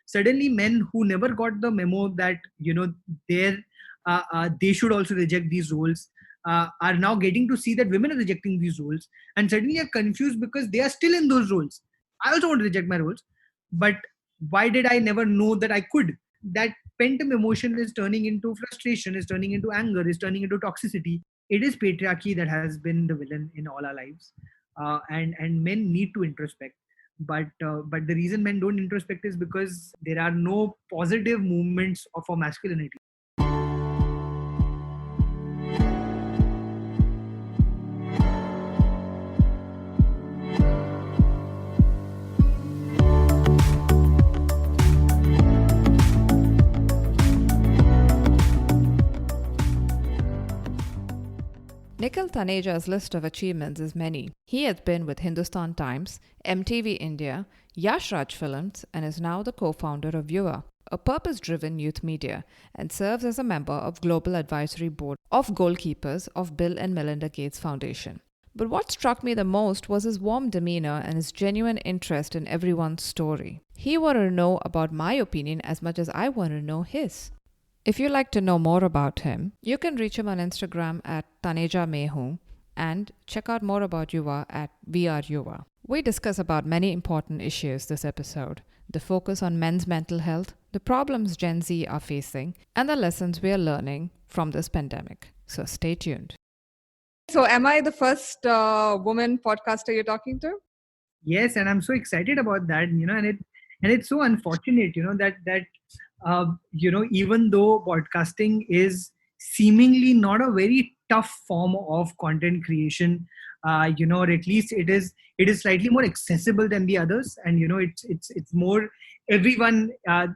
suddenly men who never got the memo that, they should also reject these roles, are now getting to see that women are rejecting these roles, and suddenly are confused because they are still in those roles. I also want to reject my roles, but why did I never know that I could? That pent up emotion is turning into frustration, is turning into anger, is turning into toxicity. It is patriarchy that has been the villain in all our lives, and men need to introspect. But the reason men don't introspect is because there are no positive movements for masculinity. Nikhil Taneja's list of achievements is many. He has been with Hindustan Times, MTV India, Yash Raj Films, and is now the co-founder of Yuva, a purpose-driven youth media, and serves as a member of Global Advisory Board of Goalkeepers of Bill and Melinda Gates Foundation. But what struck me the most was his warm demeanor and his genuine interest in everyone's story. He wanted to know about my opinion as much as I wanted to know his. If you'd like to know more about him, you can reach him on Instagram at Taneja Mehu and check out more about Yuva at VRYuva. We discuss about many important issues this episode: the focus on men's mental health, the problems Gen Z are facing, and the lessons we are learning from this pandemic. So stay tuned. So am I the first woman podcaster you're talking to? Yes, and I'm so excited about that, and it's so unfortunate, even though podcasting is seemingly not a very tough form of content creation, or at least it is slightly more accessible than the others, and it's more everyone,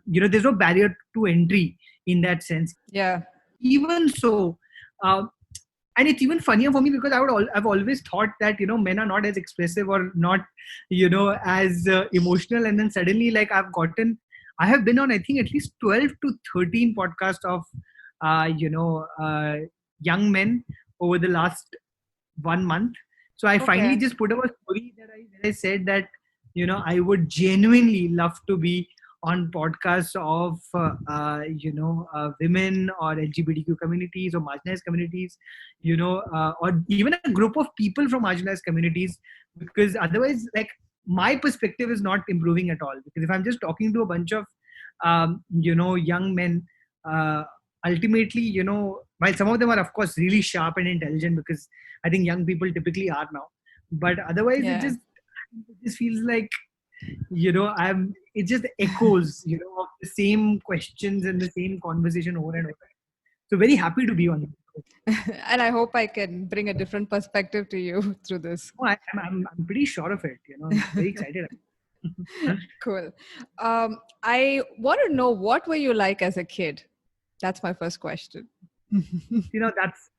there's no barrier to entry in that sense. Yeah. Even so, and it's even funnier for me because I've always thought that men are not as expressive or not as emotional, and then suddenly, like, I have been on, I think, at least 12 to 13 podcasts of young men over the last 1 month. So I finally just put up a story that I said that I would genuinely love to be on podcasts of women or LGBTQ communities or marginalized communities, or even a group of people from marginalized communities, because otherwise, like, my perspective is not improving at all. Because if I'm just talking to a bunch of young men, ultimately, while some of them are of course really sharp and intelligent, because I think young people typically are now, but otherwise it just feels like it just echoes of the same questions and the same conversation over and over. So very happy to be on it. And I hope I can bring a different perspective to you through this. Oh, I'm pretty sure of it. I'm very excited. Cool. I want to know, what were you like as a kid? That's my first question.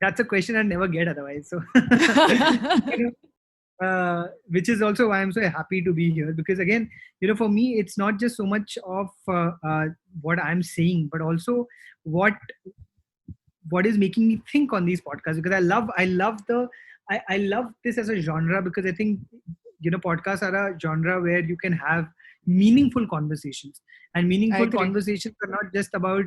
That's a question I never get otherwise. So, which is also why I'm so happy to be here, because again, for me, it's not just so much of what I'm saying, but also what is making me think on these podcasts, because I love this as a genre, because I think podcasts are a genre where you can have meaningful conversations, and meaningful conversations are not just about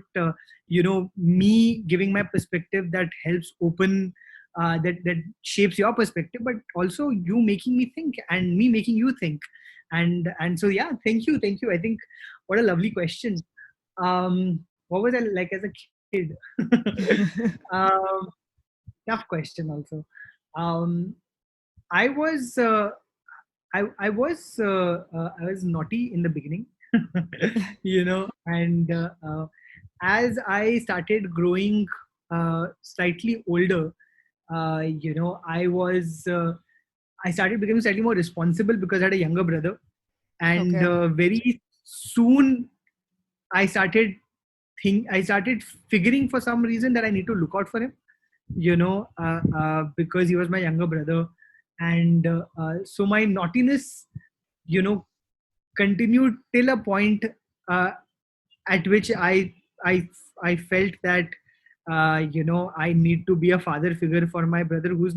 me giving my perspective that helps open that shapes your perspective, but also you making me think and me making you think. And so, yeah, thank you. I think what a lovely question. What was I like as a kid? Tough question also. I was naughty in the beginning, and as I started growing slightly older, I started becoming slightly more responsible because I had a younger brother, and very soon I started figuring for some reason that I need to look out for him, because he was my younger brother, and so my naughtiness, continued till a point at which I felt that I need to be a father figure for my brother, who's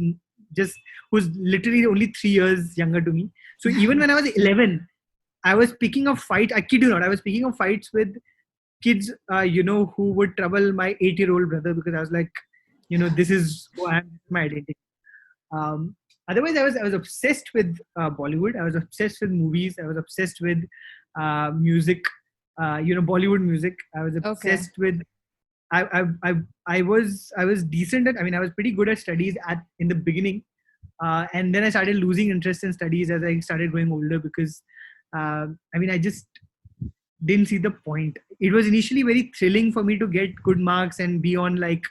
literally only 3 years younger to me. So even when I was 11, I was picking up fights. I kid you not. I was picking up fights with kids, who would trouble my 8-year-old brother because I was like, this is who I am, this is my identity. Um, Otherwise, I was obsessed with Bollywood. I was obsessed with movies. I was obsessed with music. Bollywood music. I was obsessed with. I was decent at. I mean, I was pretty good at studies in the beginning, and then I started losing interest in studies as I started growing older because, I just didn't see the point. It was initially very thrilling for me to get good marks and be on like,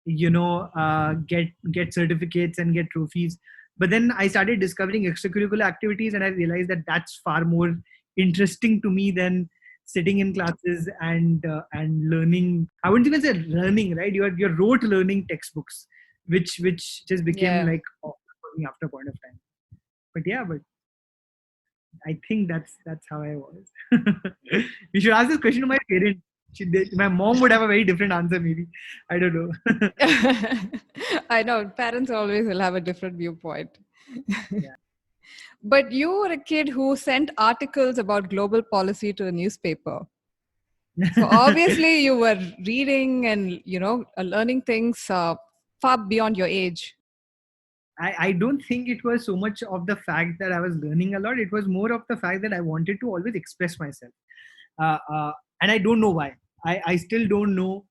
get certificates and get trophies. But then I started discovering extracurricular activities, and I realized that that's far more interesting to me than sitting in classes and learning. I wouldn't even say learning, right? You're rote learning textbooks, which just became like awkward for me after a point of time. But I think that's how I was. You should ask this question to my parents. My mom would have a very different answer, maybe. I don't know. I know parents always will have a different viewpoint. Yeah. But you were a kid who sent articles about global policy to a newspaper. So obviously you were reading and, learning things far beyond your age. I don't think it was so much of the fact that I was learning a lot. It was more of the fact that I wanted to always express myself. And I don't know why. I still don't know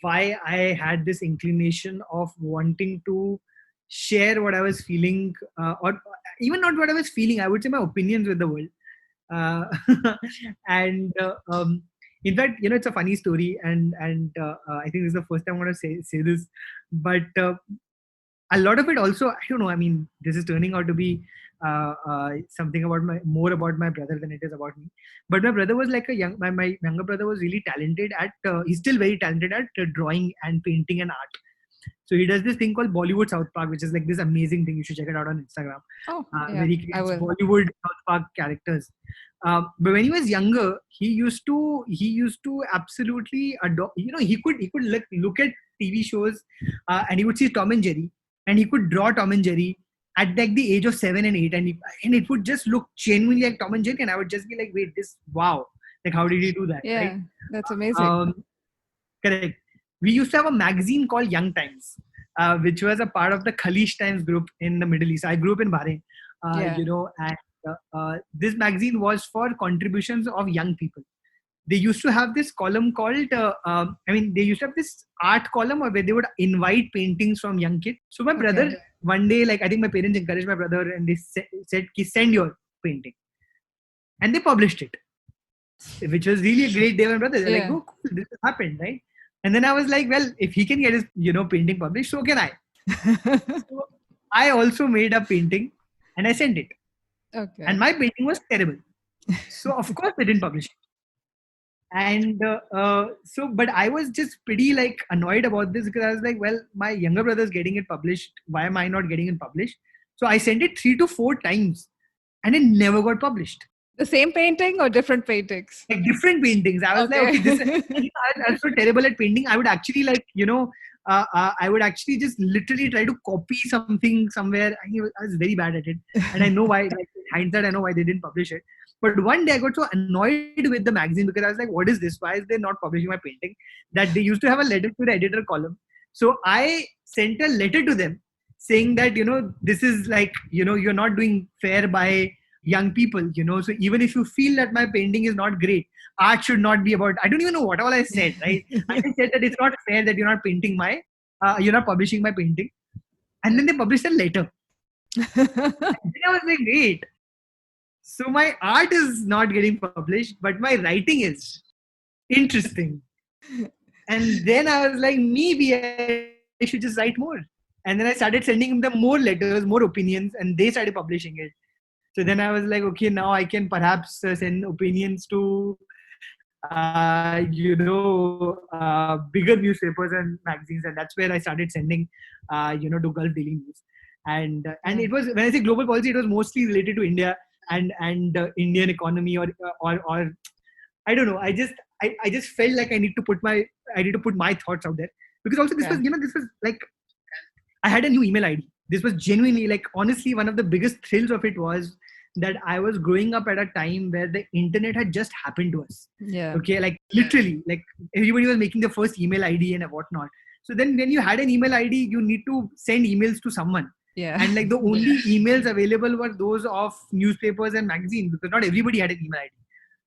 why I had this inclination of wanting to share what I was feeling, or even not what I was feeling. I would say my opinions with the world. Uh, and in fact, it's a funny story, and I think this is the first time I want to say this, but a lot of it also, I don't know. I mean, this is turning out to be something more about my brother than it is about me. But my brother was like my younger brother was really talented at. He's still very talented at drawing and painting and art. So he does this thing called Bollywood South Park, which is like this amazing thing. You should check it out on Instagram. Oh, yeah, where he creates Bollywood South Park characters. But when he was younger, he used to absolutely adore. He could look at TV shows, and he would see Tom and Jerry, and he could draw Tom and Jerry at like the age of 7 and 8, and it would just look genuinely like Tom and Jerry, and I would just be like, wait, wow, like how did he do that? Yeah, right? That's amazing. Correct. We used to have a magazine called Young Times, which was a part of the Khaleej Times group in the Middle East. I grew up in Bahrain, and this magazine was for contributions of young people. They used to have this column called, they used to have this art column where they would invite paintings from young kids. So my brother, one day, I think my parents encouraged my brother and they said, send your painting. And they published it, which was really a great day. My brother, they're like, oh, cool, this happened, right? And then I was like, well, if he can get his, painting published, so can I. So I also made a painting and I sent it. Okay. And my painting was terrible. So of course they didn't publish it. And but I was just pretty annoyed about this because I was like, well, my younger brother's getting it published. Why am I not getting it published? So I sent it 3 to 4 times and it never got published. The same painting or different paintings? Like different paintings. I was like, okay, I'm so terrible at painting. I would actually I would actually just literally try to copy something somewhere. I was very bad at it. And I know why, in hindsight, I know why they didn't publish it. But one day I got so annoyed with the magazine because I was like, what is this? Why is they not publishing my painting? That they used to have a letter to the editor column. So I sent a letter to them saying that, this is you're not doing fair by young people, so even if you feel that my painting is not great, art should not be about, I don't even know what all I said, right? I just said that it's not fair that you're not you're not publishing my painting. And then they published a letter. And then I was like, wait, so my art is not getting published, but my writing is interesting. And then I was like, maybe I should just write more. And then I started sending them more letters, more opinions, and they started publishing it. So then I was like, okay, now I can perhaps send opinions to, bigger newspapers and magazines. And that's where I started sending, to Gulf Daily News. And it was, when I say global policy, it was mostly related to India and Indian economy or I don't know. I just felt like I need to put my thoughts out there, because also this was like, I had a new email ID. This was genuinely, honestly, one of the biggest thrills of it was that I was growing up at a time where the internet had just happened to us. Yeah. Okay, like literally, like everybody was making the first email ID and whatnot. So then when you had an email ID, you need to send emails to someone. Yeah. And like the only emails available were those of newspapers and magazines, because not everybody had an email ID.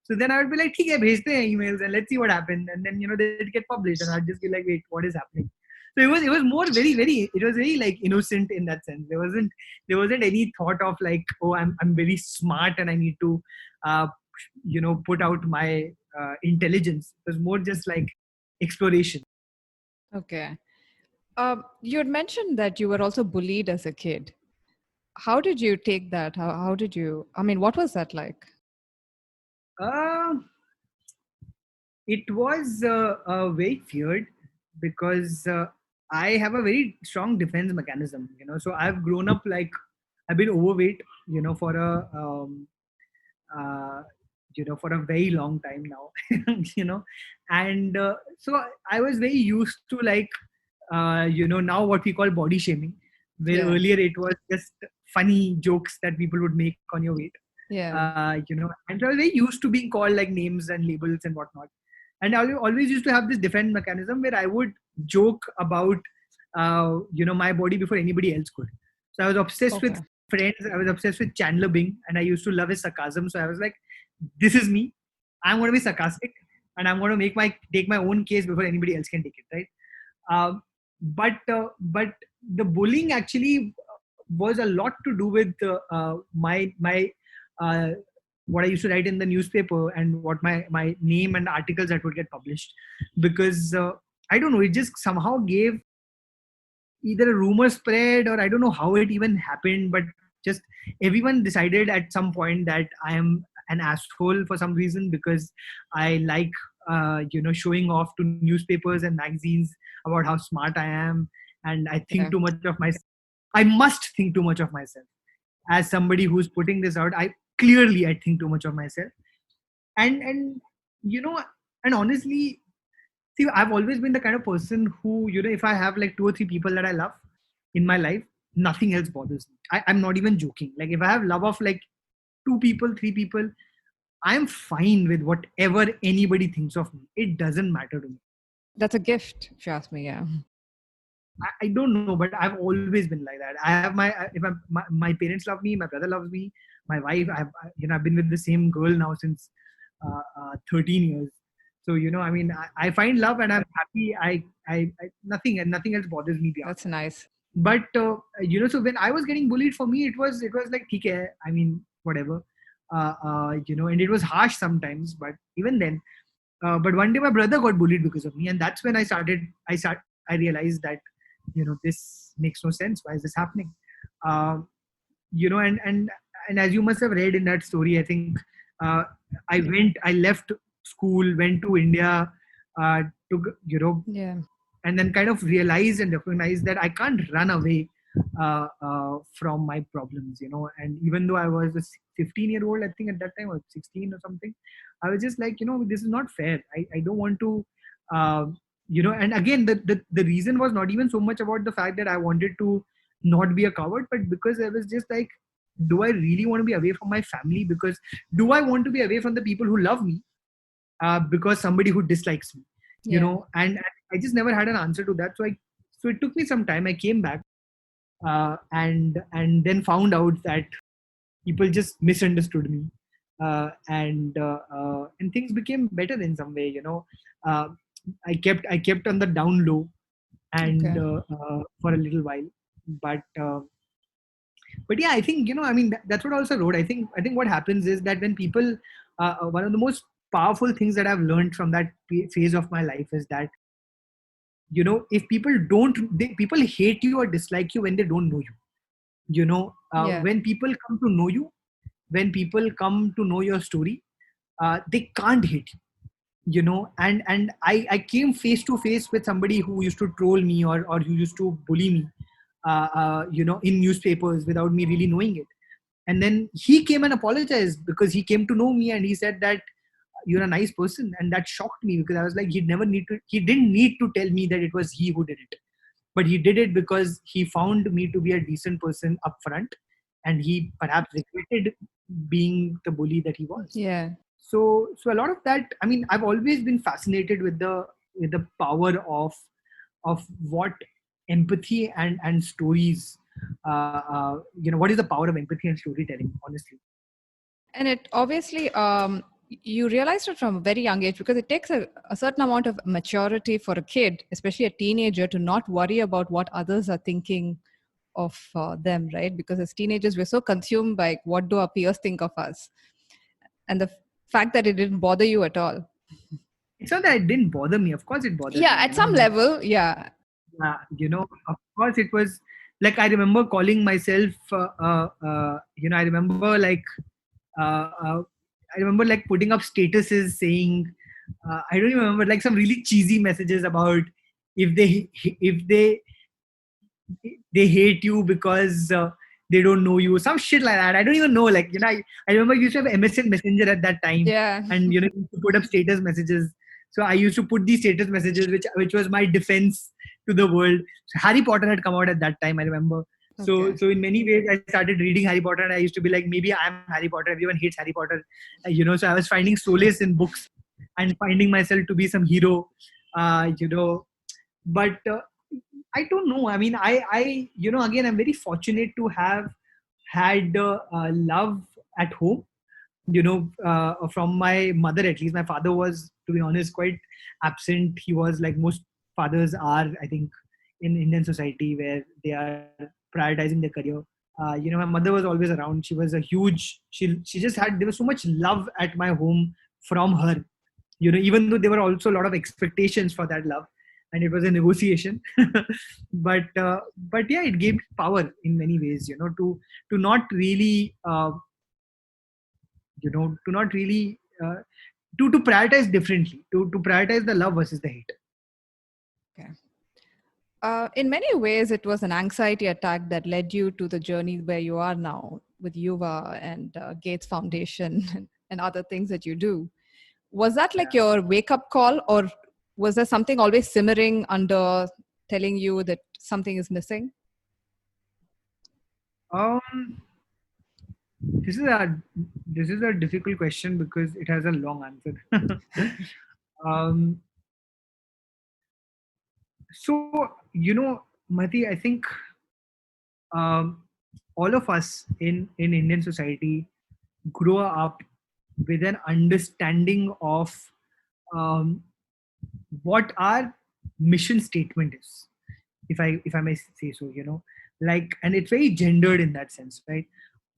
So then I would be like, "ठीक है, भेजते हैं emails and let's see what happens." And then they'd get published, and I'd just be like, "Wait, what is happening?" So it was more it was very like innocent in that sense. There wasn't any thought of like, oh, I'm very smart and I need to uh, put out my intelligence. It was more just like exploration. Okay. You had mentioned that you were also bullied as a kid. How did you take that? How did you, I mean, what was that like? Uh, it was very feared because I have a very strong defense mechanism. So I've grown up like I've been overweight, for a uh, for a very long time now. And so I was very used to like now what we call body shaming, where Yeah. earlier it was just funny jokes that people would make on your weight. Yeah. And so I was very used to being called like names and labels and whatnot. And I always used to have this defense mechanism where I would joke about my body before anybody else could. So I was obsessed with Okay. Friends. I was obsessed with Chandler Bing, and I used to love his sarcasm. So I was like, this is me. I'm going to be sarcastic, and I'm going to take my own case before anybody else can take it, right? But the bullying actually was a lot to do with my uh, what I used to write in the newspaper and what my name and articles that would get published, because I don't know, it just somehow gave either a rumor spread, or I don't know how it even happened, but just everyone decided at some point that I am an asshole for some reason, because I like showing off to newspapers and magazines about how smart I am, and I think Yeah. too much of myself. I must think too much of myself. As somebody who's putting this out, I think too much of myself. And you know and honestly, see, I've always been the kind of person who, if I have like two or three people that I love in my life, nothing else bothers me. I'm not even joking. Like if I have love of like two people, three people, I'm fine with whatever anybody thinks of me. It doesn't matter to me. That's a gift, if you ask me. Yeah. I don't know, but I've always been like that. I have my parents love me, my brother loves me, my wife. I've been with the same girl now since 13 years. So I mean, I find love and I'm happy. I nothing else bothers me beyond That's that. nice. But so when I was getting bullied, for me it was like, "ठीक है, I mean, whatever." And it was harsh sometimes, but even then. But one day my brother got bullied because of me, and that's when I realized that this makes no sense. Why is this happening? Um, and as you must have read in that story, I think uh, I left school, went to India, to Yeah. and then kind of realized and recognized that I can't run away from my problems. And even though I was a 15-year-old, I think at that time, or 16 or something, I was just like, this is not fair. I don't want to uh, and again, the reason was not even so much about the fact that I wanted to not be a coward, but because I was just like, do I really want to be away from my family? Because do I want to be away from the people who love me because somebody who dislikes me? Yeah. And I just never had an answer to that. So it took me some time. I came back and then found out that people just misunderstood me, and things became better in some way. uh, I kept on the down low, and Okay. for a little while, but yeah, I think, I mean, that's what I also wrote. I think what happens is that when people one of the most powerful things that I've learned from that phase of my life is that, if people people hate you or dislike you when they don't know you. Yeah. When people come to know you, when people come to know your story, they can't hate you. And I came face to face with somebody who used to troll me, or who used to bully me, in newspapers without me really knowing it. And then he came and apologized, because he came to know me, and he said that you're a nice person. And that shocked me, because I was like, he didn't need to tell me that it was he who did it, but he did it because he found me to be a decent person up front. and he perhaps regretted being the bully that he was. Yeah. So a lot of that, I mean, I've always been fascinated with the power of what empathy and stories, what is the power of empathy and storytelling, honestly. And it obviously, you realized it from a very young age, because it takes a certain amount of maturity for a kid, especially a teenager, to not worry about what others are thinking of them, right? Because as teenagers, we're so consumed by what do our peers think of us. And the fact that it didn't bother you at all. It's not that it didn't bother me. Of course, it bothered Yeah, me. at some level, yeah. Of course, it was like I remember calling myself. I remember uh, uh, I remember like putting up statuses saying, I don't even remember, like some really cheesy messages about if they hate you because they don't know you, some shit like that. I don't even know. I remember I used to have MSN Messenger at that time, Yeah. and you used to put up status messages. So I used to put these status messages, which was my defense to the world. So Harry Potter had come out at that time, I remember. So Okay. so in many ways, I started reading Harry Potter, and I used to be like, maybe I'm Harry Potter. Everyone hates Harry Potter, So I was finding solace in books and finding myself to be some hero, but I don't know. I mean, again, I'm very fortunate to have had love at home, from my mother at least. My father was, to be honest, quite absent. He was like most fathers are, I think, in Indian society, where they are prioritizing their career. My mother was always around. She was a huge, she just had, there was so much love at my home from her, even though there were also a lot of expectations for that love, and it was a negotiation. But yeah, it gave me power in many ways, to not really to not really to prioritize differently, to prioritize the love versus the hate. Okay. In many ways, it was an anxiety attack that led you to the journey where you are now with Yuva and Gates Foundation and other things that you do. Was that like your wake up call, or was there something always simmering under telling you that something is missing? um this is a difficult question because it has a long answer. um so Mati, I think um, all of us in Indian society grow up with an understanding of um, what our mission statement is, if I may say so. And it's very gendered in that sense, right?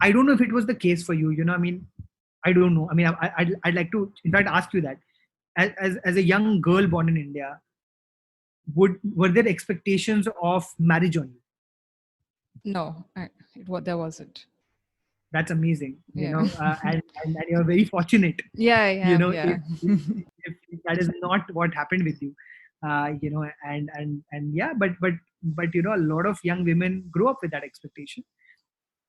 I don't know if it was the case for you. I mean, I don't know. I mean, I'd like to, in fact, ask you that as a young girl born in India, were there expectations of marriage on you? No, there wasn't. That's amazing, Yeah. and you're very fortunate, Yeah, I am. if, Yeah. if that is not what happened with you, and yeah, but a lot of young women grow up with that expectation,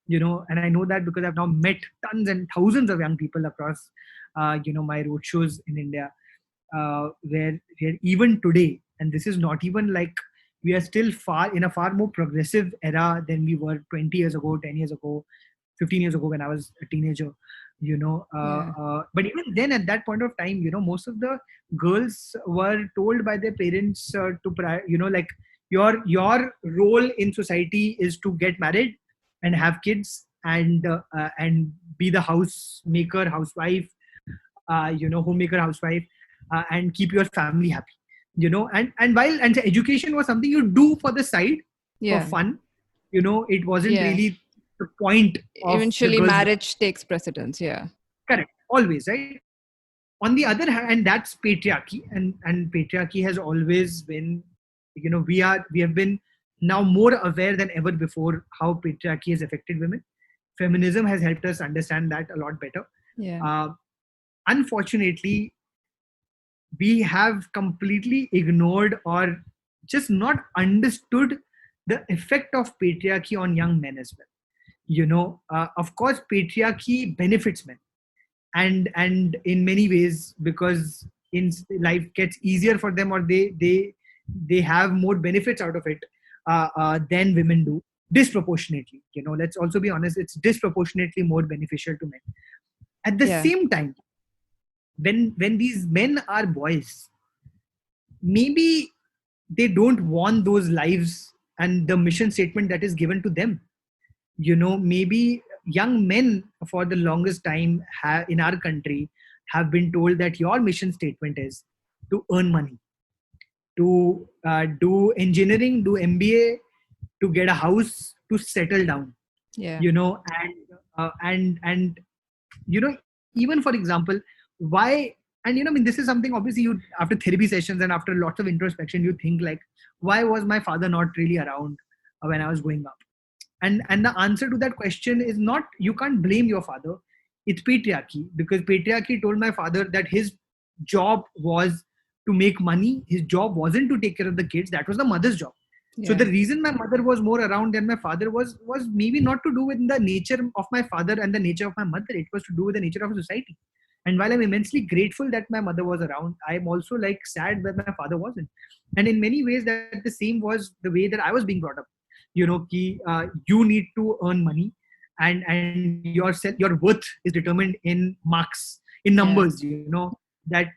and I know that because I've now met tons and thousands of young people across my roadshows in India, where even today, and this is not even like, we are still far more progressive era than we were 20 years ago, 10 years ago, 15 years ago when I was a teenager. Yeah. But even then, at that point of time, most of the girls were told by their parents like, your role in society is to get married and have kids, and be the housemaker, housewife, homemaker, housewife, and keep your family happy. And so education was something you do for the side, for Yeah. fun. It wasn't Yeah. really the point of the Eventually, girl's. marriage takes precedence. Yeah. Correct, always, right? On the other hand, and that's patriarchy, and patriarchy has always been, we have been now more aware than ever before how patriarchy has affected women. Feminism has helped us understand that a lot better. Yeah. uh, Unfortunately, we have completely ignored or just not understood the effect of patriarchy on young men as well. Of course, patriarchy benefits men, and in many ways, because in life gets easier for them, or they have more benefits out of it than women do. disproportionately. Let's also be honest, it's disproportionately more beneficial to men. At the Yeah. same time, when these men are boys, maybe they don't want those lives and the mission statement that is given to them. Maybe young men for the longest time in our country have been told that your mission statement is to earn money, to do engineering, do MBA, to get a house, to settle down. Yeah. And even for example, why? And this is something, obviously, you, after therapy sessions and after lots of introspection, you think like, why was my father not really around when I was growing up? And the answer to that question is not, you can't blame your father. It's patriarchy, because patriarchy told my father that his job was to make money. His job wasn't to take care of the kids. That was the mother's job. So Yeah. the reason my mother was more around than my father was maybe not to do with the nature of my father and the nature of my mother. It was to do with the nature of society. And while I'm immensely grateful that my mother was around, I'm also like sad that my father wasn't. And in many ways, that the same was the way that I was being brought up. You need to earn money, and your worth is determined in marks, in Yeah. numbers. That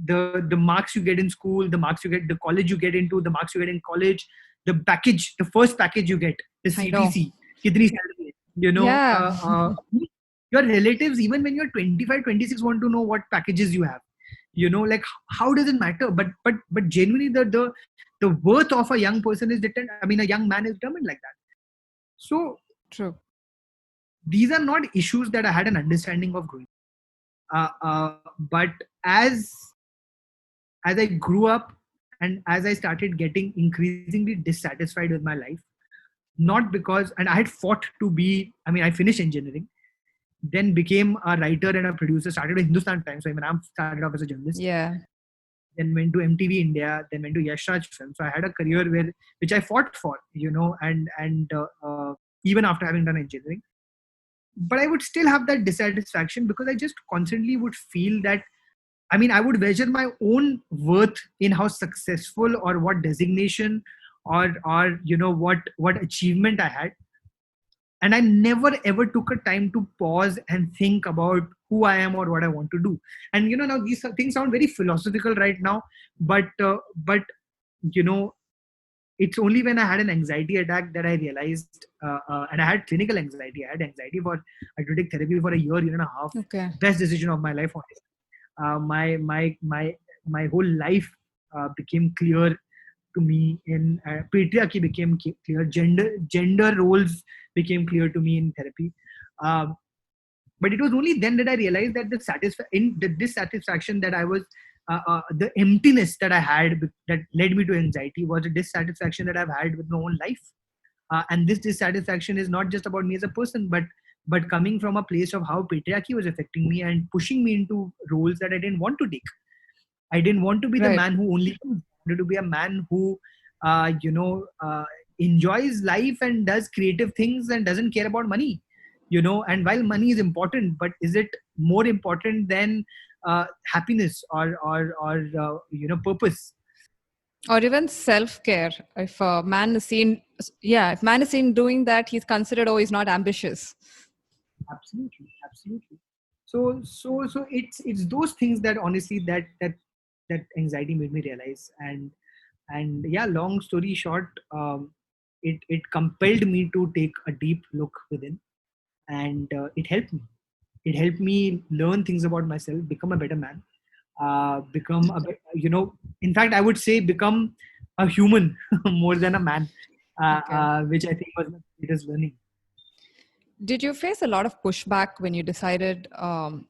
the marks you get in school, the marks you get, the college you get into, the marks you get in college, the first package you get, the I know. CTC, kitni salary hai, Yeah. your relatives, even when you're 25, 26, want to know what packages you have. Like, how does it matter? But genuinely, the worth of a young person is determined. I mean, a young man is determined like that. So True. these are not issues that I had an understanding of growing. But as I grew up and as I started getting increasingly dissatisfied with my life, not because, and I had fought to be, I mean, I finished engineering, then became a writer and a producer, started with Hindustan Times. So when I started off as a journalist, Yeah. then went to MTV India, then went to Yash Raj Film. So I had a career which I fought for, and even after having done engineering. But I would still have that dissatisfaction because I just constantly would feel that, I mean, I would measure my own worth in how successful or what designation or what achievement I had. And I never ever took a time to pause and think about who I am or what I want to do. And now these things sound very philosophical right now, but you know it's only when I had an anxiety attack that I realized, and I had clinical anxiety. I had anxiety for, I had to take therapy for a year and a half. Okay. Best decision of my life, honestly. My whole life became clear to me in patriarchy became clear. Gender roles became clear to me in therapy. Um, but it was only then that I realized that the dissatisfaction that I was, the emptiness that I had that led me to anxiety was a dissatisfaction that I've had with my own life. And this dissatisfaction is not just about me as a person, but coming from a place of how patriarchy was affecting me and pushing me into roles that I didn't want to take. I didn't want to be the Right. man who only wanted to be a man who, enjoys life and does creative things and doesn't care about money. And while money is important, but is it more important than happiness or purpose? Or even self-care. If a man is seen, yeah, if man is seen doing that, he's considered, oh, he's not ambitious. Absolutely. So it's those things that honestly that anxiety made me realize. And yeah, long story short, it compelled me to take a deep look within, and it helped me learn things about myself, become a better man, become in fact, I would say become a human more than a man, Okay. which I think was my greatest learning. Did you face a lot of pushback when you decided,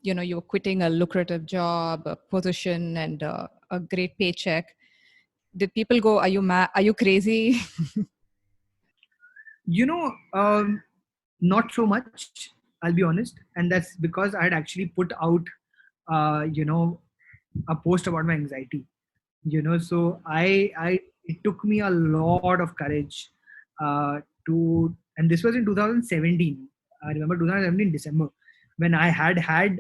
you were quitting a lucrative job, a position, and a great paycheck? Did people go, "Are you mad? Are you crazy?" you know um, Not so much, I'll be honest, and that's because I had actually put out a post about my anxiety. So I it took me a lot of courage to, and this was in 2017. I remember 2017 December, when I had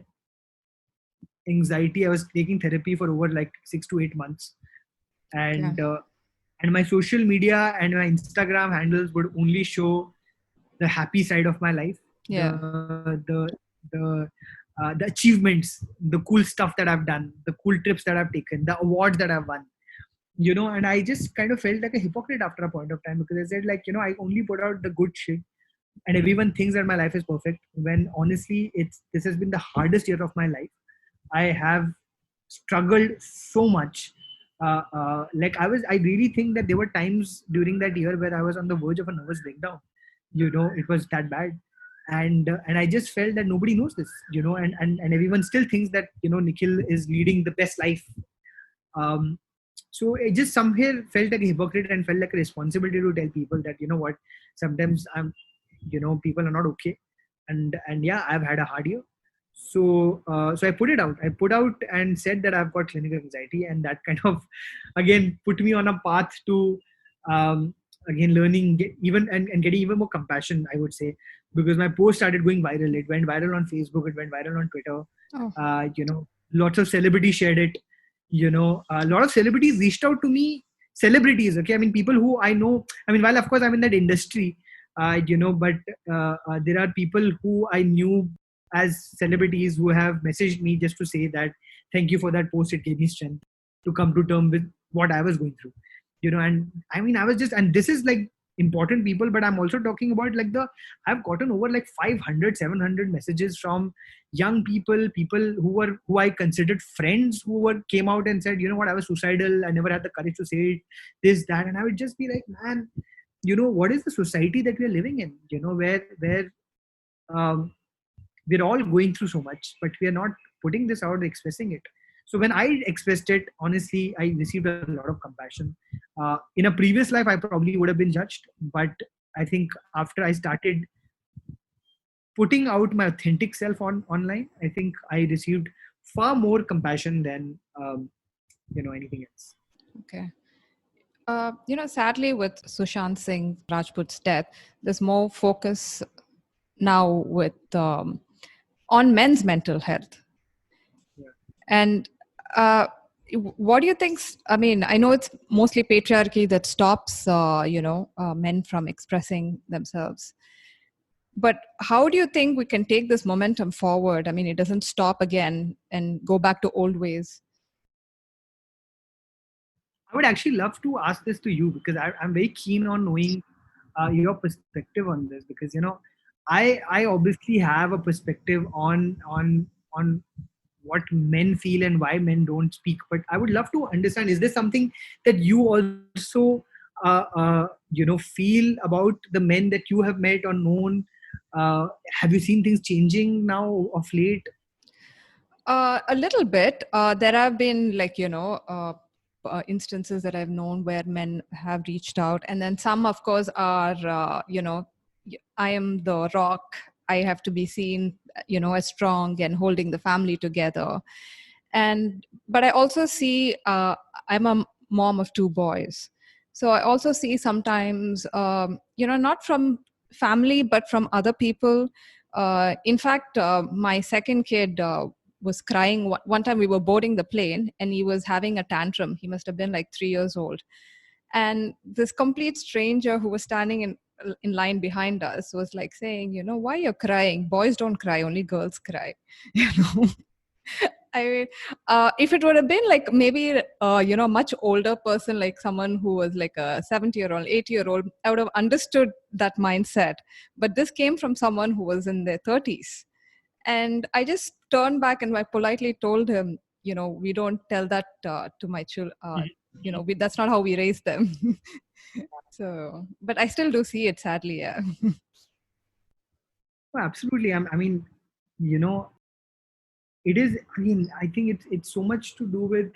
anxiety. I was taking therapy for over like 6 to 8 months, Okay. and and my social media and my Instagram handles would only show the happy side of my life, Yeah. the achievements, the cool stuff that I've done, the cool trips that I've taken, the awards that I've won. And I just kind of felt like a hypocrite after a point of time, because I said, like, I only put out the good shit, and everyone thinks that my life is perfect, when honestly this has been the hardest year of my life. I have struggled so much. Like, I really think that there were times during that year where I was on the verge of a nervous breakdown. It was that bad. And I just felt that nobody knows this, and everyone still thinks that, Nikhil is leading the best life. um, so it just somehow felt like a hypocrite and felt like a responsibility to tell people that, what, sometimes people are not okay. And yeah, I've had a hard year. So I put it out. I put out and said that I've got clinical anxiety, and that kind of again put me on a path to again learning, and getting even more compassion, I would say, because my post started going viral. It went viral on Facebook, it went viral on Twitter. Oh. Lots of celebrities shared it. A lot of celebrities reached out to me. Celebrities, okay, I mean, people who I know. I mean, while of course I'm in that industry, but there are people who I knew as celebrities who have messaged me just to say that thank you for that post, it gave me strength to come to term with what I was going through. And I mean, I was just, and this is like important people, but I'm also talking about like I've gotten over like 500 700 messages from young people who I considered friends, who came out and said, what, I was suicidal, I never had the courage to say it, this, that. And I would just be like, man, what is the society that we're living in, where um, we're all going through so much, but we are not putting this out, expressing it. So when I expressed it, honestly, I received a lot of compassion. In a previous life, I probably would have been judged, but I think after I started putting out my authentic self online, I think I received far more compassion than anything else. Okay. Sadly, with Sushant Singh Rajput's death, there's more focus now with on men's mental health. Yeah. And what do you think? I mean, I know it's mostly patriarchy that stops, men from expressing themselves. But how do you think we can take this momentum forward? I mean, it doesn't stop again and go back to old ways. I would actually love to ask this to you, because I'm very keen on knowing your perspective on this, because I obviously have a perspective on what men feel and why men don't speak, but I would love to understand, is this something that you also feel about the men that you have met or known? Have you seen things changing now of late? A little bit. There have been instances that I've known where men have reached out, and then some, of course, are I am the rock. I have to be seen, as strong and holding the family together. But I also see I'm a mom of two boys, so I also see sometimes not from family but from other people. In fact, my second kid was crying one time. We were boarding the plane and he was having a tantrum. He must have been like 3 years old, and this complete stranger who was standing in line behind us was like saying, why you're crying? Boys don't cry, only girls cry. I mean, if it would have been like maybe much older person, like someone who was like a 70-year-old, 80-year-old, I would have understood that mindset. But this came from someone who was in their 30s. And I just turned back and I politely told him, we don't tell that to my children. That's not how we raise them. So, but I still do see it, sadly. Yeah. Oh, absolutely. I mean, it is. I mean, I think it's so much to do with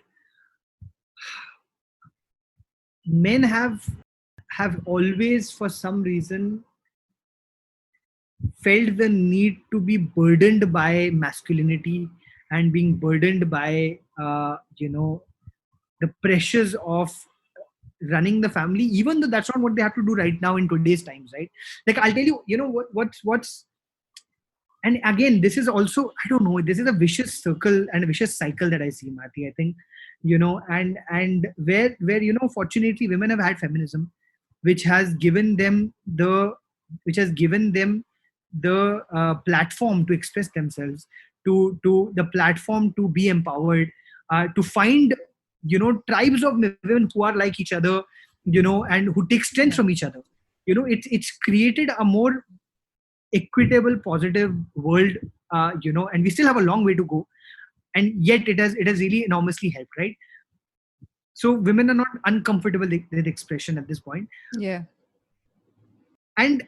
men have always, for some reason, felt the need to be burdened by masculinity and being burdened by the pressures of running the family, even though that's not what they have to do right now in today's times, right? Like, I'll tell you, what's and again, this is also, I don't know, this is a vicious circle and a vicious cycle that I see, Mati. I think and where fortunately women have had feminism, which has given them the which has given them the platform to express themselves, to the platform to be empowered, to find tribes of women who are like each other, and who take strength Yeah. from each other. It's created a more equitable, positive world, and we still have a long way to go, and yet it has really enormously helped, right? So women are not uncomfortable with expression at this point. Yeah. And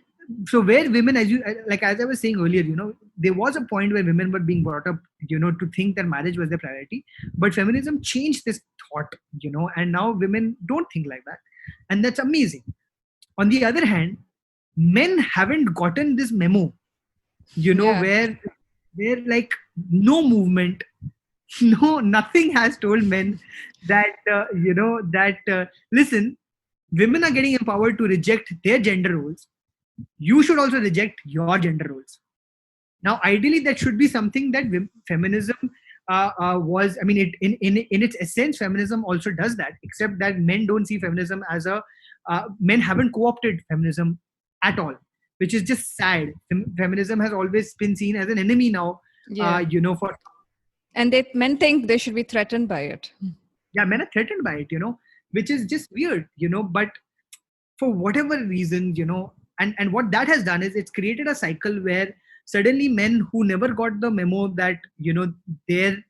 so where women, as I was saying earlier, there was a point where women were being brought up, to think that marriage was their priority, but feminism changed this thought, and now women don't think like that, and that's amazing. On the other hand, men haven't gotten this memo, Yeah. where like no movement, no, nothing has told men that listen, women are getting empowered to reject their gender roles. You should also reject your gender roles. Now, ideally, that should be something that feminism was. I mean, in its essence, feminism also does that. Except that men don't see feminism as a men haven't co-opted feminism at all, which is just sad. Feminism has always been seen as an enemy now. Yeah. For And men think they should be threatened by it. Yeah, men are threatened by it, which is just weird, but for whatever reason, and what that has done is it's created a cycle where suddenly men who never got the memo that their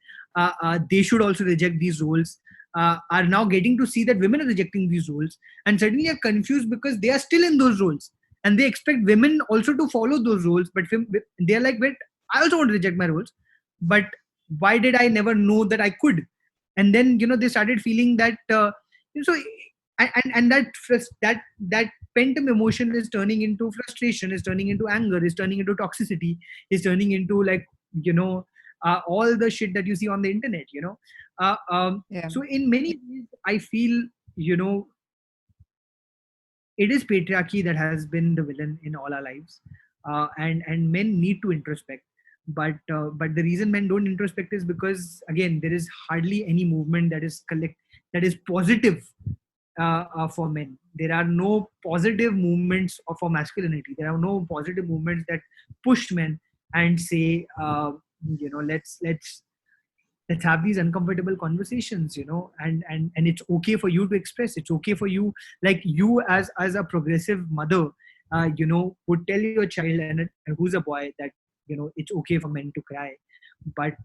they should also reject these roles, are now getting to see that women are rejecting these roles, and suddenly are confused because they are still in those roles, and they expect women also to follow those roles, but they're like, wait, I also want to reject my roles, but why did I never know that I could? And then they started feeling that so and that pent up emotion is turning into frustration, is turning into anger, is turning into toxicity, is turning into, like, all the shit that you see on the internet, Yeah. so in many ways I feel, it is patriarchy that has been the villain in all our lives, and men need to introspect. But the reason men don't introspect is because, again, there is hardly any movement that is positive for men. There are no positive movements for masculinity. There are no positive movements that push men and say, let's have these uncomfortable conversations, and it's okay for you to express. It's okay for you, like, you as a progressive mother, would tell your child, and who's a boy, that it's okay for men to cry. But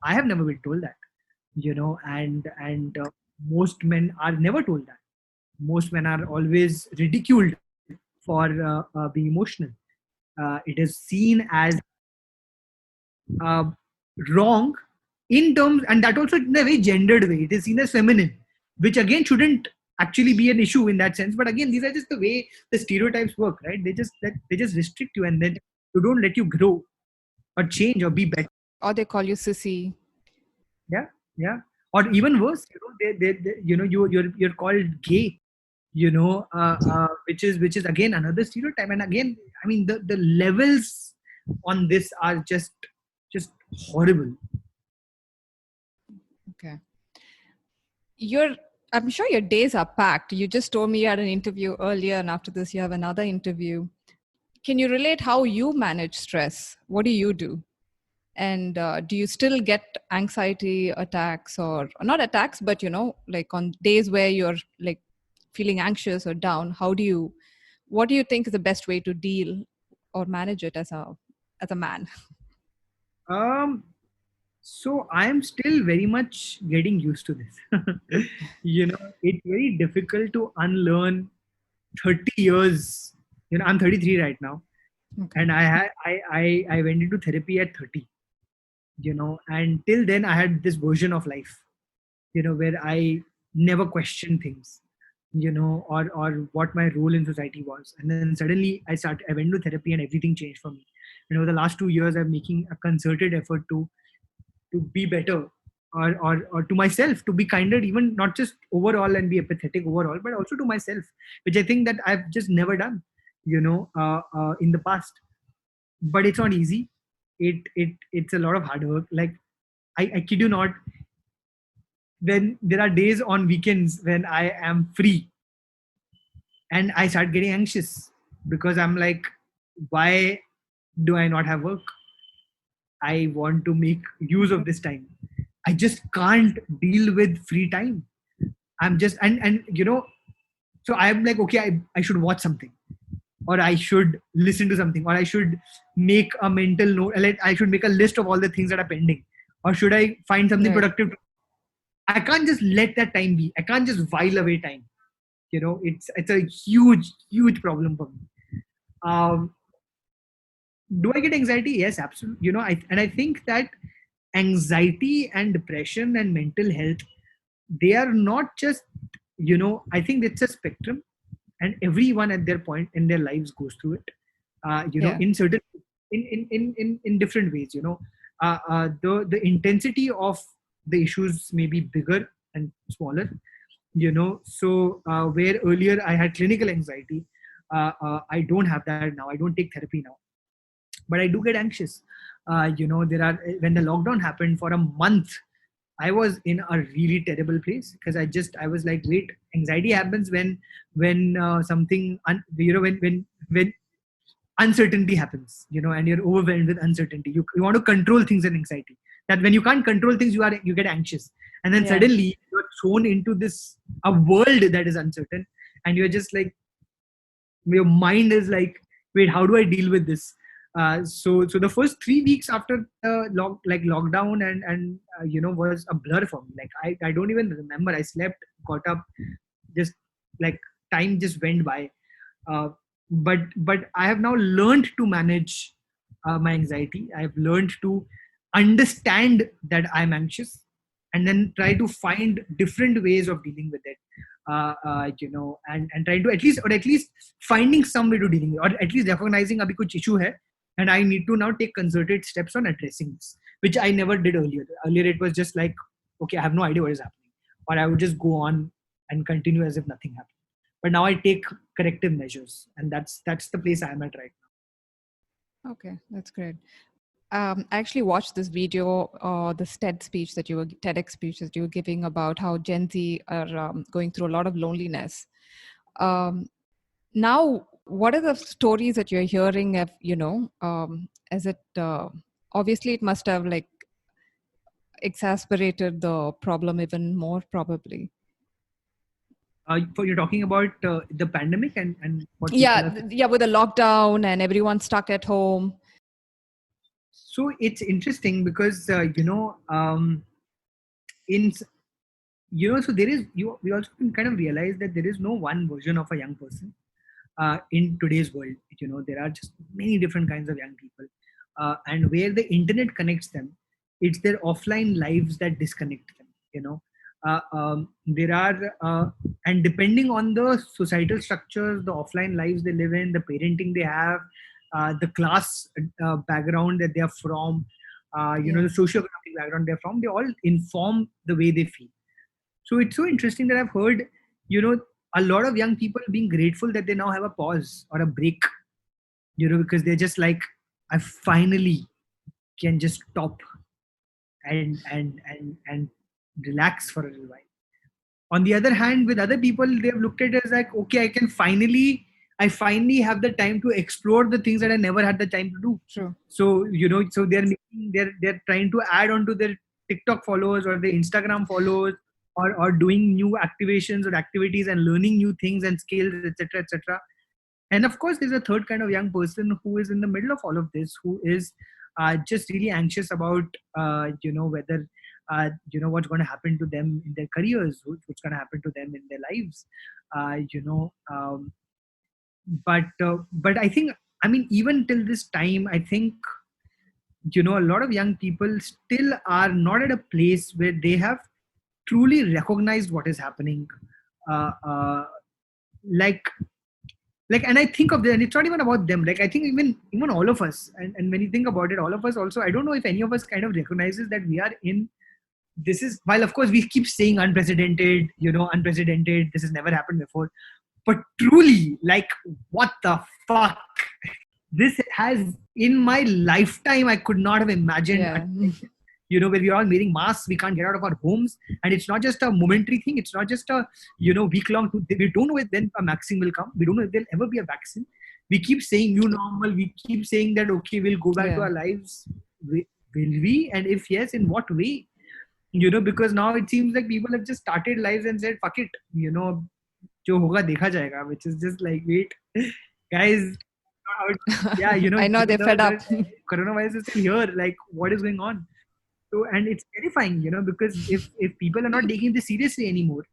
I have never been told that, and most men are never told that. Most men are always ridiculed for being emotional. It is seen as uh, wrong in terms, and that also in a very gendered way. It is seen as feminine, which again shouldn't actually be an issue in that sense. But again, these are just the way the stereotypes work, right? They just restrict you, and then they don't let you grow or change or be better. Or they call you sissy. Yeah, yeah. Or even worse, they you're called gay, which is again another stereotype. And again, I mean, the levels on this are just horrible. Okay. You're I'm sure your days are packed. You just told me you had an interview earlier, and after this you have another interview. Can you relate how you manage stress? What do you do? And do you still get anxiety attacks, or not attacks, but like on days where you're like feeling anxious or down? What do you think is the best way to deal or manage it as a man? Um, so I am still very much getting used to this. It's very difficult to unlearn 30 years. I'm 33 right now, Okay. and I went into therapy at 30. And till then I had this version of life, where I never questioned things, or what my role in society was. And then suddenly I went to therapy and everything changed for me. The last 2 years I'm making a concerted effort to be better, or to myself, to be kinder, even not just overall and be empathetic overall, but also to myself, which I think that I've just never done, in the past. But it's not easy. It's a lot of hard work. Like, I kid you not, when there are days on weekends when I am free and I start getting anxious because I'm like, why do I not have work? I want to make use of this time. I just can't deal with free time. I'm just and so I'm like, okay, I should watch something, or I should listen to something, or I should make a mental note, like I should make a list of all the things that are pending, or should I find something Right. productive. I can't just let that time be. I can't just while away time. It's a huge problem for me. Um, do I get anxiety? Yes, absolutely. I think that anxiety and depression and mental health, they are not just, I think it's a spectrum, and everyone at their point in their lives goes through it. Yeah. In certain in different ways. The intensity of the issues may be bigger and smaller. Where earlier I had clinical anxiety, I don't have that now. I don't take therapy now, but I do get anxious. There are when the lockdown happened for a month, I was in a really terrible place because I was like, wait, anxiety happens when something when uncertainty happens, and you're overwhelmed with uncertainty. You want to control things and anxiety. That when you can't control things, you get anxious, and then Yeah. suddenly you're thrown into this a world that is uncertain, and you're just like, your mind is like, wait, how do I deal with this? So the first 3 weeks after lockdown and was a blur for me. Like I don't even remember. I slept, got up, just like time just went by. But I have now learned to manage my anxiety. I've learned to understand that I'm anxious, and then try to find different ways of dealing with it. And trying to at least finding some way to dealing with it, or at least recognizing abhi kuch issue hai, and I need to now take concerted steps on addressing this, which I never did earlier. Earlier it was just like, okay, I have no idea what is happening, or I would just go on and continue as if nothing happened. But now I take corrective measures, and that's the place I am at right now. Okay, that's great. I actually watched this video, the TEDx speech that you were giving about how Gen Z are going through a lot of loneliness. Now, what are the stories that you're hearing? As it obviously it must have like exacerbated the problem even more, probably. You're talking about the pandemic and what people are. Yeah, with the lockdown and everyone stuck at home. So it's interesting because in so there is we also can kind of realize that there is no one version of a young person in today's world. There are just many different kinds of young people, and where the internet connects them, it's their offline lives that disconnect them. There are and depending on the societal structures, the offline lives they live in, the parenting they have, the class background that they are from, Yeah. the socioeconomic background they're from, they all inform the way they feel. So it's so interesting that I've heard, a lot of young people being grateful that they now have a pause or a break, because they're just like, I finally can just stop and relax for a little while. On the other hand, with other people, they've looked at it as like, okay, I finally have the time to explore the things that I never had the time to do. True. So so they're trying to add on to their TikTok followers or their Instagram followers, or doing new activations or activities and learning new things and skills, etc., etc. And of course, there's a third kind of young person who is in the middle of all of this, who is just really anxious about whether what's going to happen to them in their careers, what's going to happen to them in their lives. uh, you know um, but I think, I mean, even till this time, I think, a lot of young people still are not at a place where they have truly recognized what is happening. uh, uh, like and I think of them, and it's not even about them. Like I think even all of us, and when you think about it, all of us also, I don't know if any of us kind of recognizes that we are in this is, while of course we keep saying unprecedented, unprecedented, this has never happened before, but truly, like, what the fuck, this has, in my lifetime I could not have imagined Yeah. where we're all wearing masks, we can't get out of our homes. And it's not just a momentary thing. It's not just a, week long. We don't know when a vaccine will come. We don't know if there'll ever be a vaccine. We keep saying new normal. We keep saying that, okay, we'll go back to our lives. Will we? And if yes, in what way? Because now it seems like people have just started lives and said, fuck it, jo hoga dekha jayega, which is just like, wait, guys, yeah, I know they're fed up. coronavirus is still here. Like, what is going on? So, and it's terrifying, because if people are not taking this seriously anymore,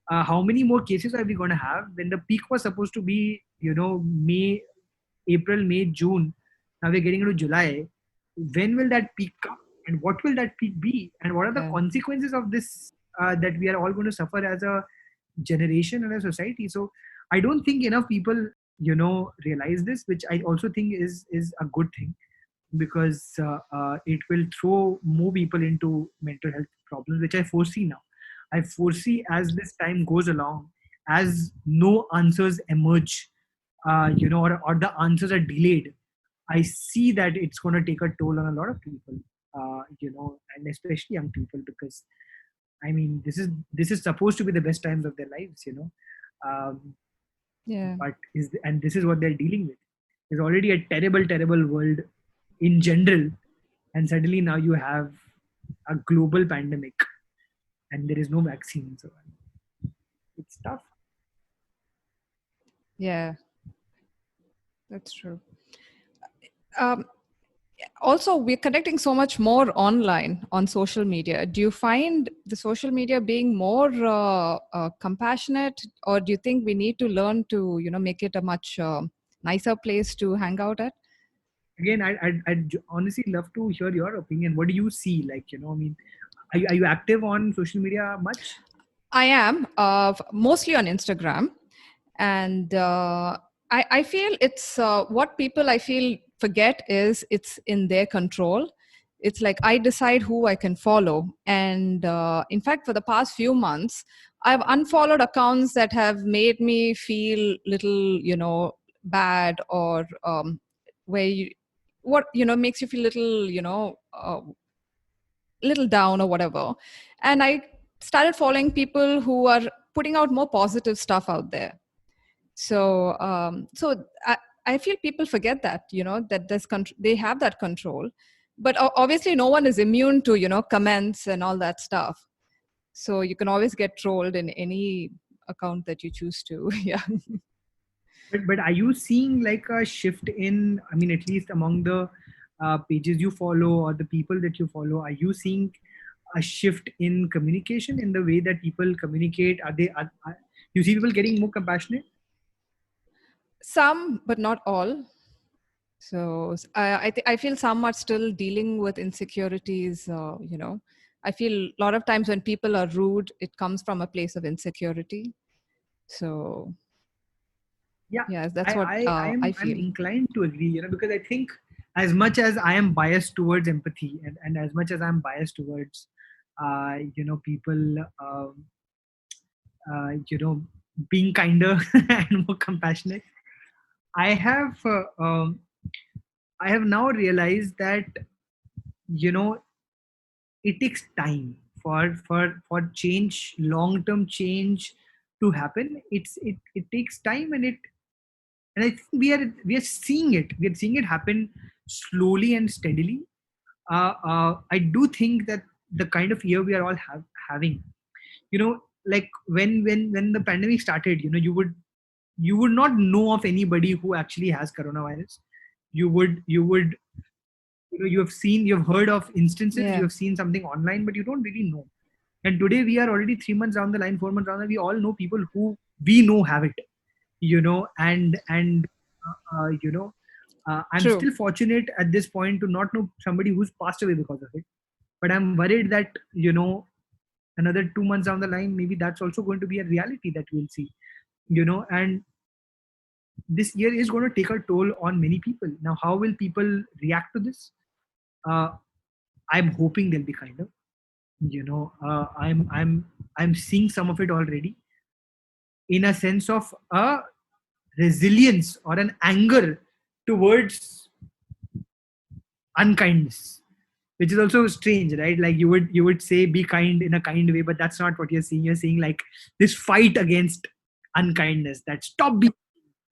how many more cases are we going to have? When the peak was supposed to be, April, May, June. Now we're getting into July. When will that peak come? And what will that peak be? And what are the consequences of this that we are all going to suffer as a generation and a society? So I don't think enough people, realize this, which I also think is a good thing, because it will throw more people into mental health problems, which I foresee now. I foresee as this time goes along, as no answers emerge, or the answers are delayed, I see that it's going to take a toll on a lot of people, and especially young people, because I mean, this is supposed to be the best times of their lives, but this is what they're dealing with. There's already a terrible world in general, and suddenly now you have a global pandemic, and there is no vaccine, so it's tough. Yeah, that's true. Also, we're connecting so much more online on social media. Do you find the social media being more compassionate, or do you think we need to learn to, make it a much nicer place to hang out at? Again, I'd honestly love to hear your opinion. What do you see? Like, I mean, are you active on social media much? I am mostly on Instagram, and I feel it's what people I feel forget is it's in their control. It's like I decide who I can follow, and in fact, for the past few months, I've unfollowed accounts that have made me feel little, bad, or where makes you feel little down or whatever. And I started following people who are putting out more positive stuff out there. So I feel people forget that, that they have that control. But obviously no one is immune to, comments and all that stuff. So you can always get trolled in any account that you choose to. Yeah. But are you seeing like a shift in, I mean, at least among the pages you follow or the people that you follow, are you seeing a shift in communication, in the way that people communicate? You see people getting more compassionate? Some, but not all. So I feel some are still dealing with insecurities. I feel a lot of times when people are rude, it comes from a place of insecurity. So yeah, that's what I feel. I'm inclined to agree, because I think as much as I am biased towards empathy, and as much as I'm biased towards, people, being kinder and more compassionate, I have now realized that, it takes time for change, long term change, to happen. It takes time, and I think we are seeing it. We are seeing it happen slowly and steadily. I do think that the kind of year we are all having, like when the pandemic started, you would not know of anybody who actually has coronavirus. You would you've heard of instances, you have seen something online, but you don't really know. And today we are already 3 months down the line, 4 months down the line, we all know people who we know have it, and I'm True. still fortunate at this point to not know somebody who's passed away because of it, but I'm worried that, another 2 months down the line, maybe that's also going to be a reality that we'll see, and this year is going to take a toll on many people. Now, how will people react to this? I'm hoping they'll be kinder. I'm seeing some of it already, in a sense of a resilience or an anger towards unkindness. which is also strange, right? Like you would say be kind in a kind way, but that's not what you're saying. You're saying like this fight against unkindness, that stop being,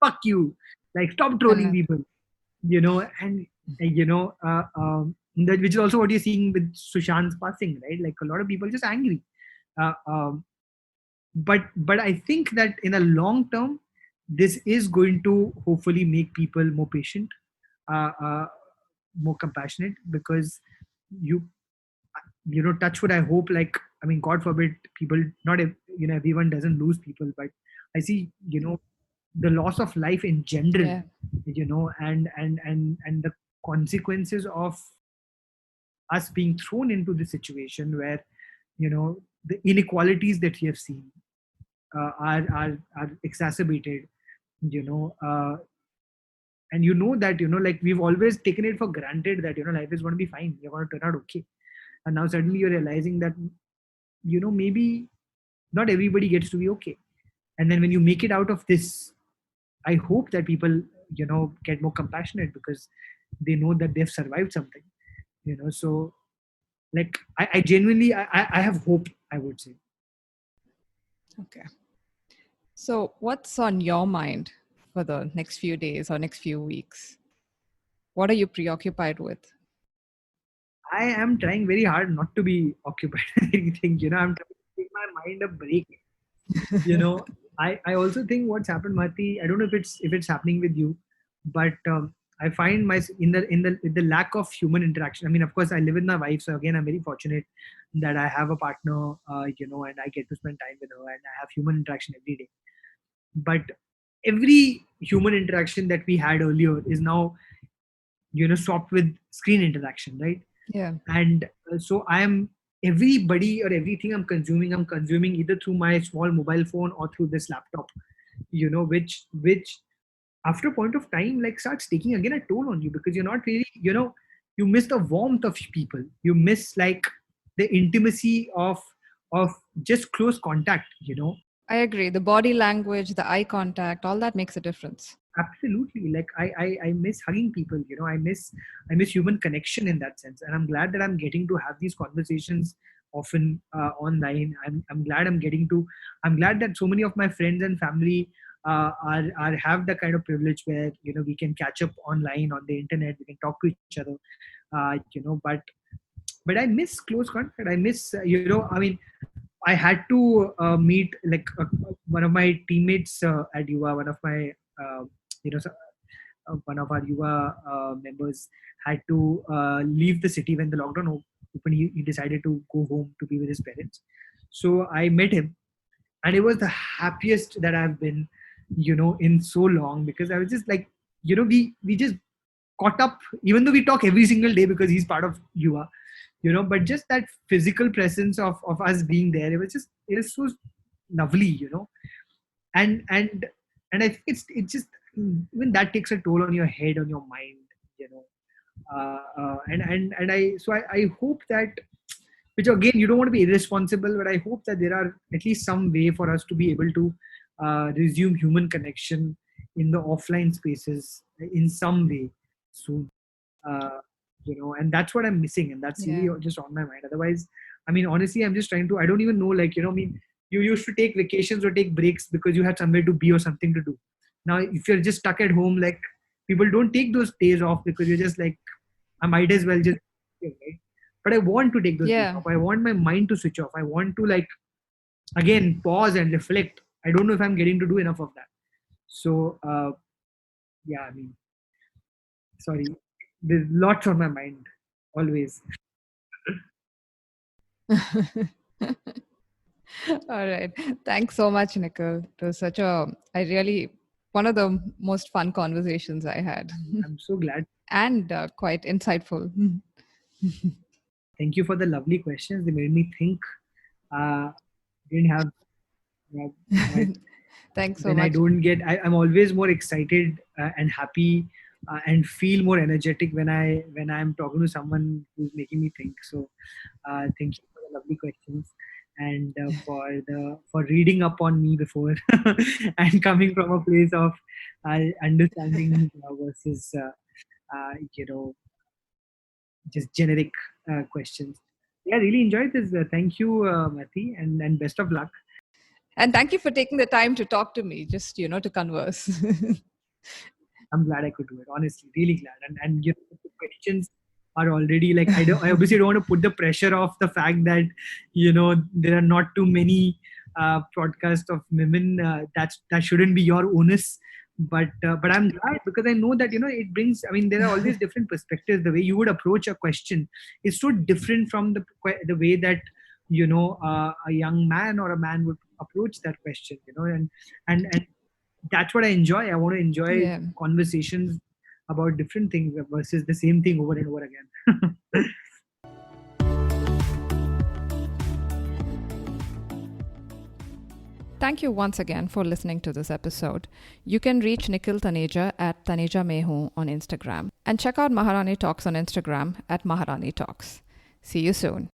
fuck you, like stop trolling And people, and that, which is also what you're seeing with Sushant's passing, right? Like a lot of people just angry. Uh, um, but I think that in a long term, this is going to hopefully make people more patient, uh, uh, more compassionate, because you touch wood, I hope, like, I mean, God forbid people, not everyone doesn't lose people, but I see the loss of life in general, yeah, and the consequences of us being thrown into the situation where the inequalities that we have seen are exacerbated, you know and that like we've always taken it for granted that life is going to be fine, you're going to turn out okay, and now suddenly you're realizing that maybe not everybody gets to be okay. And then when you make it out of this, I hope that people get more compassionate because they know that they've survived something, so like I genuinely I have hope, I would say. okay. So, what's on your mind for the next few days or next few weeks? What are you preoccupied with? I am trying very hard not to be occupied with anything. I'm trying to give my mind a break. You know, I also think what's happened, Mati. I don't know if it's happening with you, but I find my in the lack of human interaction. I mean, of course, I live with my wife, so again, I'm very fortunate that I have a partner. And I get to spend time with her, and I have human interaction every day. But every human interaction that we had earlier is now swapped with screen interaction, right? Yeah. And so I am, everybody or everything I'm consuming either through my small mobile phone or through this laptop, which after a point of time like starts taking again a toll on you, because you're not really, you miss the warmth of people, you miss like the intimacy of just close contact. I agree. The body language, the eye contact, all that makes a difference. Absolutely, like I miss hugging people, I miss human connection in that sense, and I'm glad that I'm getting to have these conversations often online. I'm glad that so many of my friends and family are have the kind of privilege where we can catch up online on the internet, we can talk to each other, but I miss close contact. I miss I mean, I had to meet like one of my teammates at UA, one of my you know one of our Yuva members had to leave the city when the lockdown opened. He decided to go home to be with his parents. So I met him, and it was the happiest that I've been, in so long, because I was just like, we just caught up, even though we talk every single day because he's part of Yuva, but just that physical presence of us being there, it is so lovely, and and I think it's just, even that takes a toll on your head, on your mind, you know and I hope that, which again, you don't want to be irresponsible, but I hope that there are at least some way for us to be able to resume human connection in the offline spaces in some way soon. And that's what I'm missing, and that's Yeah. really just on my mind. Otherwise, I mean, honestly, I'm just trying to, I don't even know, like, I mean, you used to take vacations or take breaks because you had somewhere to be or something to do. Now if you're just stuck at home, like, people don't take those days off because you're just like, I might as well just, right? But I want to take those days Yeah. off. I want my mind to switch off. I want to, like, again, pause and reflect. I don't know if I'm getting to do enough of that. So yeah, I mean, sorry, there's lots on my mind always. All right. Thanks so much, Nikhil. It was one of the most fun conversations I had I'm so glad. and quite insightful. Thank you for the lovely questions. They made me think. Didn't have, but Thanks so when I much. don't get, I'm always more excited and happy and feel more energetic when I'm talking to someone who's making me think. So thank you for the lovely questions, and for reading up on me before and coming from a place of understanding versus uh, you know just generic questions. Yeah, really enjoyed this. Thank you, Mati, and best of luck. And thank you for taking the time to talk to me, just, to converse. I'm glad I could do it. Honestly, really glad. And the questions are already like I obviously don't want to put the pressure of the fact that there are not too many podcasts of women. That shouldn't be your onus. But I'm glad because I know that it brings. I mean, there are always different perspectives. The way you would approach a question is so different from the way that a young man or a man would approach that question. And that's what I enjoy. I want to enjoy Yeah. conversations about different things versus the same thing over and over again. Thank you once again for listening to this episode. You can reach Nikhil Taneja at Taneja Mehu on Instagram and check out Maharani Talks on Instagram at Maharani Talks. See you soon.